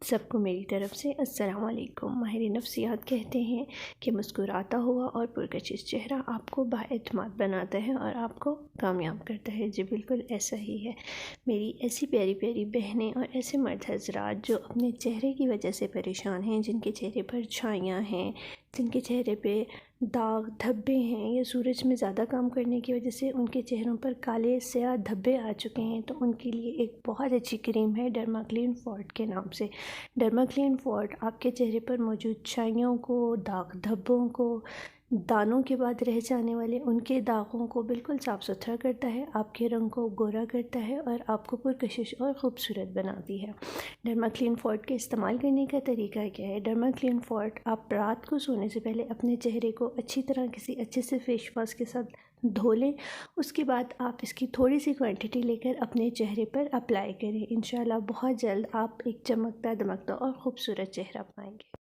सबको मेरी तरफ़ से अस्सलाम वालेकुम। माहिर नफ्सियात कहते हैं कि मुस्कुराता हुआ और पुरकशिश चेहरा आपको बाएतमाद बनाता है और आपको कामयाब करता है। जी बिल्कुल ऐसा ही है। मेरी ऐसी प्यारी प्यारी बहनें और ऐसे मर्द हज़रात जो अपने चेहरे की वजह से परेशान हैं, जिनके चेहरे पर छाइयाँ हैं, जिनके चेहरे पे दाग धब्बे हैं या सूरज में ज़्यादा काम करने की वजह से उनके चेहरों पर काले स्याह धब्बे आ चुके हैं, तो उनके लिए एक बहुत अच्छी क्रीम है डर्माक्लीन फोर्ट के नाम से। डर्माक्लीन फोर्ट आपके चेहरे पर मौजूद छाइयों को, दाग धब्बों को, दानों के बाद रह जाने वाले उनके दागों को बिल्कुल साफ़ सुथरा करता है, आपके रंग को गोरा करता है और आपको पुरकशिश और ख़ूबसूरत बनाती है। डर्माक्लीन फोर्ट के इस्तेमाल करने का तरीका क्या है? डर्माक्लीन फोर्ट आप रात को सोने से पहले अपने चेहरे को अच्छी तरह किसी अच्छे से फेस वॉश के साथ धो लें। उसके बाद आप इसकी थोड़ी सी क्वांटिटी लेकर अपने चेहरे पर अप्लाई करें। इंशाल्लाह बहुत जल्द आप एक चमकता दमकता और ख़ूबसूरत चेहरा पाएंगे।